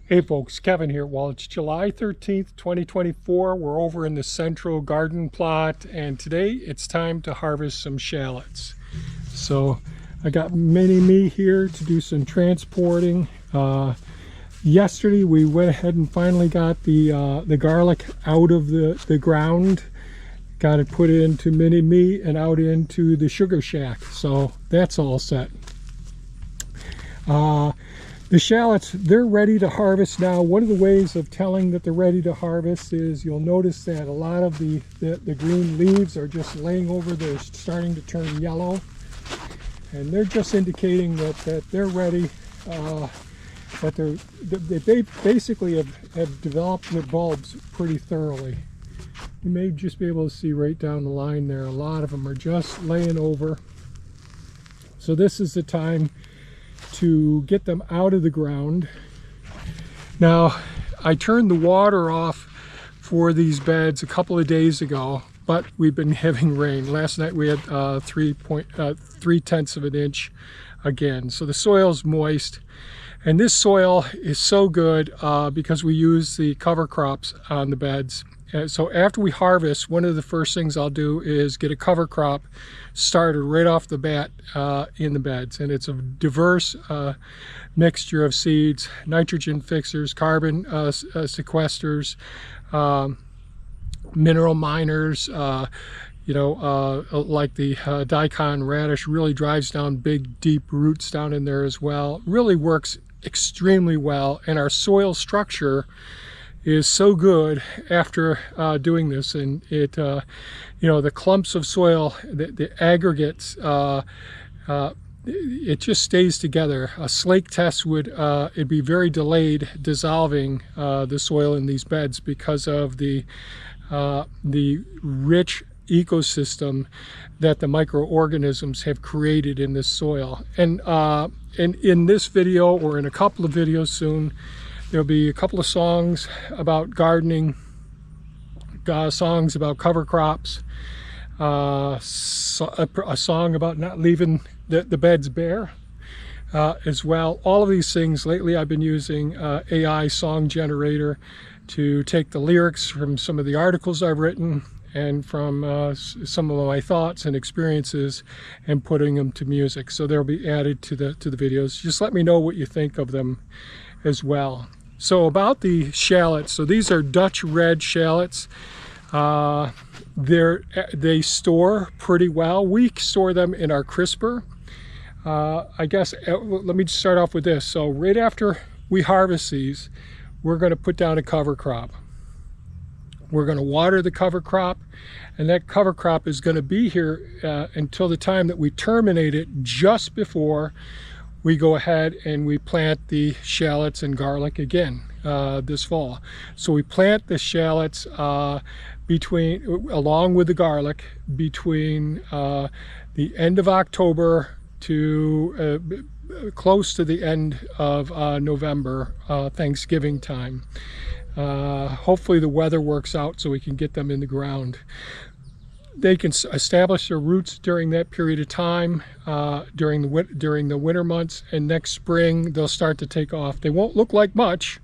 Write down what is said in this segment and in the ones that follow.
Hey folks, Kevin here. Well, it's July 13th, 2024. We're over in the central garden plot, and today it's time to harvest some shallots. So I got mini-me here to do some transporting. Yesterday we went ahead and finally got the garlic out of the ground. Got it put into mini-me and out into the sugar shack. So that's all set. The shallots, they're ready to harvest now. One of the ways of telling that they're ready to harvest is you'll notice that a lot of the green leaves are just laying over. They're starting to turn yellow. And they're just indicating that they're ready, that they basically have developed their bulbs pretty thoroughly. You may just be able to see right down the line there. A lot of them are just laying over. So this is the time to get them out of the ground. Now, I turned the water off for these beds a couple of days ago, but we've been having rain. Last night we had 3/10 of an inch again. So the soil's moist, and this soil is so good because we use the cover crops on the beds. So after we harvest, one of the first things I'll do is get a cover crop started right off the bat in the beds. And it's a diverse mixture of seeds, nitrogen fixers, carbon sequesters, mineral miners, like the daikon radish really drives down big, deep roots down in there as well. Really works extremely well, and our soil structure is so good after doing this. And it the clumps of soil, the aggregates, it just stays together. A slake test would it'd be very delayed dissolving the soil in these beds because of the rich ecosystem that the microorganisms have created in this soil. And in this video, or in a couple of videos soon, there'll be a couple of songs about gardening, songs about cover crops, a song about not leaving the beds bare as well. All of these things. Lately I've been using AI song generator to take the lyrics from some of the articles I've written and from some of my thoughts and experiences and putting them to music. So they'll be added to the videos. Just let me know what you think of them as well. So about the shallots, so these are Dutch red shallots. They store pretty well. We store them in our crisper. I guess, let me just start off with this. So right after we harvest these, we're going to put down a cover crop. We're going to water the cover crop, and that cover crop is going to be here until the time that we terminate it, just before we go ahead and we plant the shallots and garlic again this fall. So we plant the shallots along with the garlic between the end of October to close to the end of November, Thanksgiving time. Hopefully the weather works out so we can get them in the ground. They can establish their roots during that period of time, during the winter months, and next spring they'll start to take off. They won't look like much,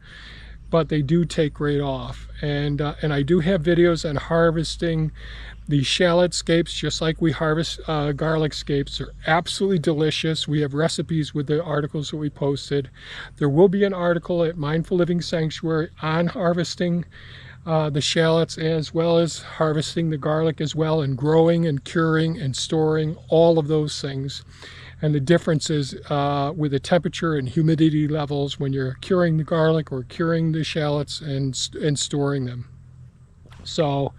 but they do take right off. And I do have videos on harvesting the shallot scapes, just like we harvest garlic scapes. They're absolutely delicious. We have recipes with the articles that we posted. There will be an article at Mindful Living Sanctuary on harvesting the shallots, as well as harvesting the garlic as well, and growing and curing and storing, all of those things, and the differences with the temperature and humidity levels when you're curing the garlic or curing the shallots and storing them. So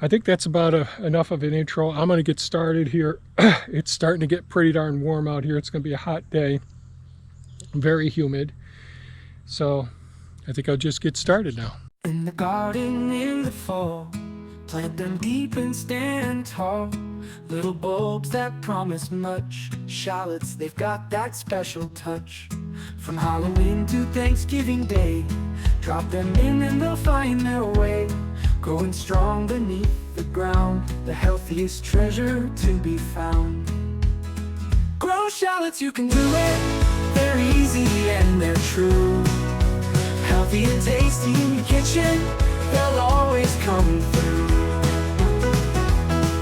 I think that's about enough of an intro. I'm going to get started here. It's starting to get pretty darn warm out here. It's going to be a hot day, very humid. So I think I'll just get started now. In the garden in the fall, plant them deep and stand tall. Little bulbs that promise much. Shallots, they've got that special touch. From Halloween to Thanksgiving Day, drop them in and they'll find their way. Growing strong beneath the ground, the healthiest treasure to be found. Grow shallots, you can do it. They're easy and they're true. Healthy and tasty in your kitchen, they'll always come through.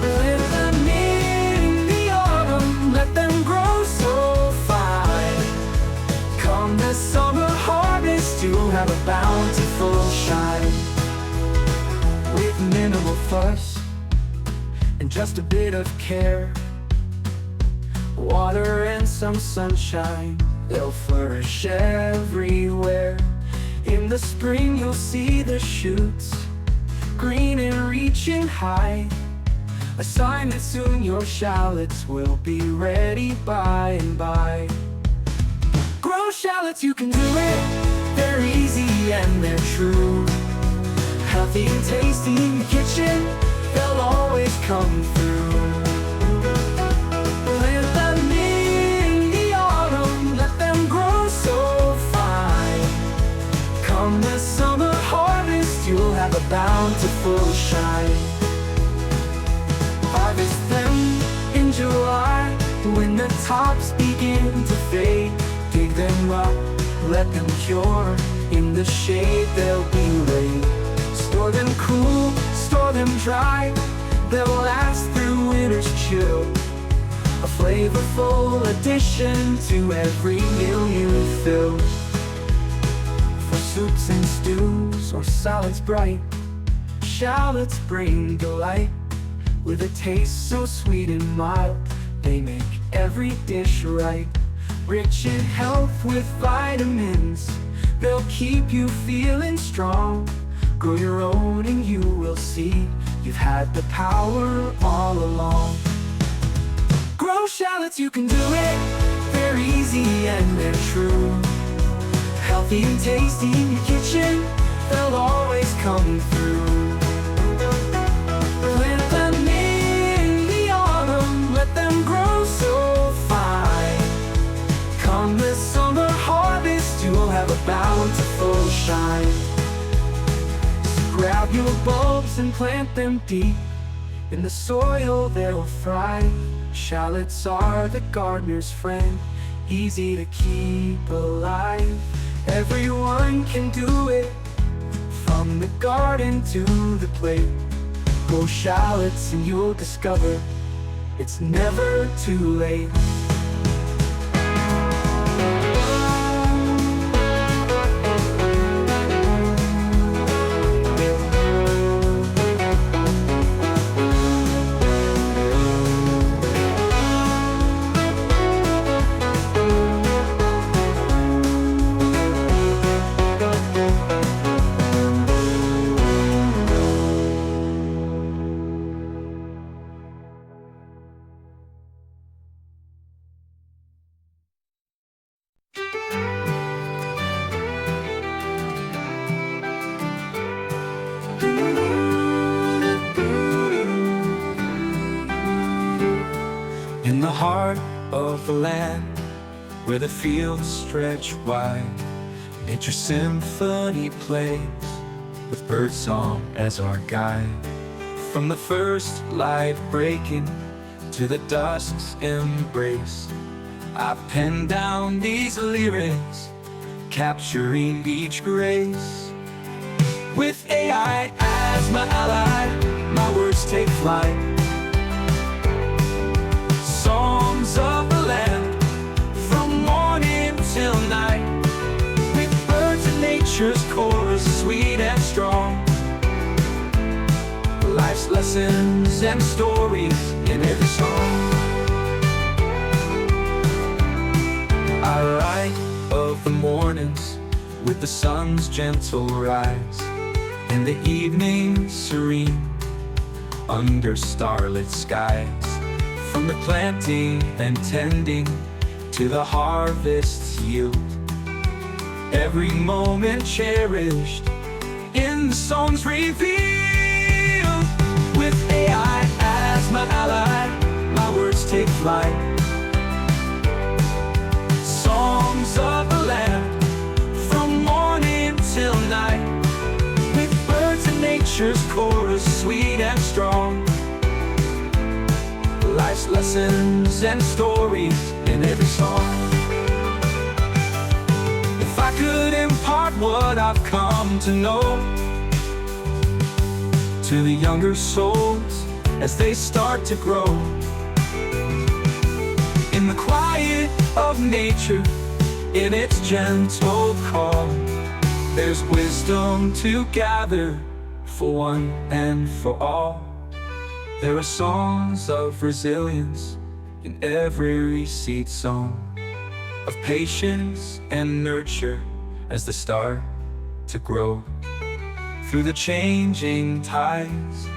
Let them in the autumn, let them grow so fine. Come the summer harvest, you'll have a bountiful shine. With minimal fuss and just a bit of care, water and some sunshine, they'll flourish everywhere. In the spring you'll see the shoots, green and reaching high, a sign that soon your shallots will be ready by and by. Grow shallots, you can do it, they're easy and they're true. Healthy and tasty in your kitchen, they'll always come through. Let them in the autumn, let them grow so fine. Come the summer harvest, you'll have a bountiful shine. Harvest them in July, when the tops begin to fade. Dig them up, let them cure, in the shade they'll be laid. Store them cool, store them dry, they'll last through winter's chill. A flavorful addition to every meal you fill. For soups and stews or salads bright, shallots bring delight. With a taste so sweet and mild, they make every dish right. Rich in health with vitamins, they'll keep you feeling strong. Grow your own and you will see you've had the power all along. Grow shallots, you can do it, they're easy and they're true. Healthy and tasty in your kitchen, they'll always come through. Plant them in the autumn, let them grow so fine. Come the summer harvest, you'll have a bountiful shine. Grab your bulbs and plant them deep, in the soil they'll thrive. Shallots are the gardener's friend, easy to keep alive. Everyone can do it, from the garden to the plate. Grow shallots and you'll discover it's never too late. In the heart of the land, where the fields stretch wide, nature's symphony plays, with birdsong as our guide. From the first light breaking to the dusk's embrace, I pen down these lyrics, capturing each grace. With AI as my ally, my words take flight. Songs of the land, from morning till night, with birds and nature's chorus, sweet and strong. Life's lessons and stories in every song. I write of the mornings with the sun's gentle rise, and the evening serene under starlit skies. From the planting and tending to the harvest's yield, every moment cherished in the songs revealed. With AI as my ally, my words take flight. Songs of the land, from morning till night, with birds and nature's chorus, sweet and strong. Life's lessons and stories in every song. If I could impart what I've come to know. To the younger souls as they start to grow, in the quiet of nature, in its gentle call, there's wisdom to gather for one and for all. There are songs of resilience in every seed song, of patience and nurture as they start to grow. Through the changing tides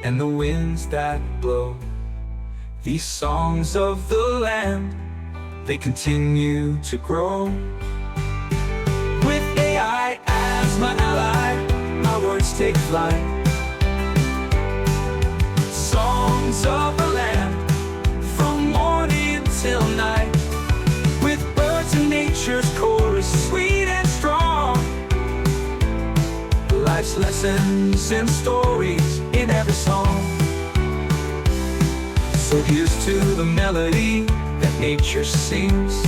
and the winds that blow, these songs of the land, they continue to grow. With AI as my ally, my words take flight. Songs of the land, from morning till night. With birds and nature's chorus, sweet and strong. Life's lessons and stories in every song. So here's to the melody that nature sings,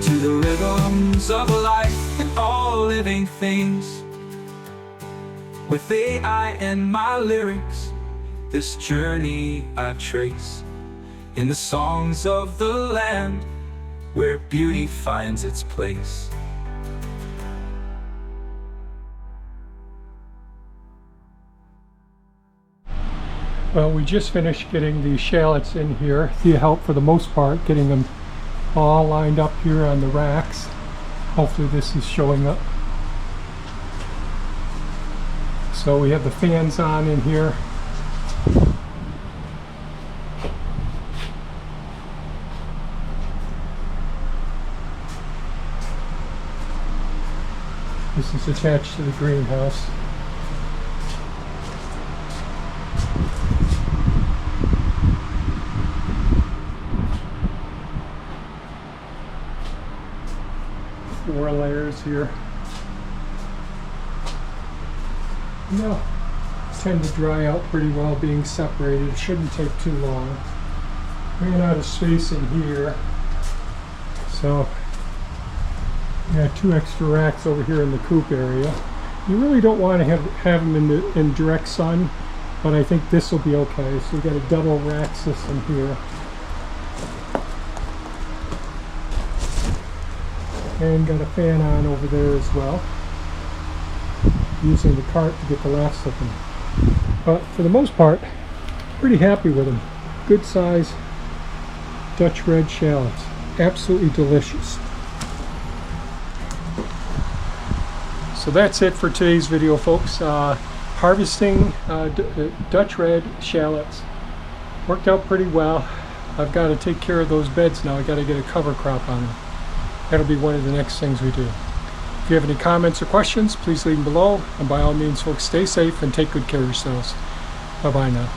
to the rhythms of life and all living things. With AI and my lyrics, this journey I trace, in the songs of the land where beauty finds its place. Well, we just finished getting the shallots in here. Thea helped for the most part, getting them all lined up here on the racks. Hopefully this is showing up. So we have the fans on in here. This is attached to the greenhouse. Four layers here. They'll tend to dry out pretty well being separated. It shouldn't take too long. Ran out of space in here, so we got 2 extra racks over here in the coop area. You really don't want to have them in direct sun, but I think this will be okay. So we got a double rack system here. And got a fan on over there as well, using the cart to get the last of them. But for the most part, pretty happy with them. Good size Dutch red shallots, absolutely delicious. So that's it for today's video, folks. Harvesting Dutch red shallots worked out pretty well. I've got to take care of those beds now. I got to get a cover crop on them. That'll be one of the next things we do. If you have any comments or questions, please leave them below. And by all means, folks, stay safe and take good care of yourselves. Bye-bye now.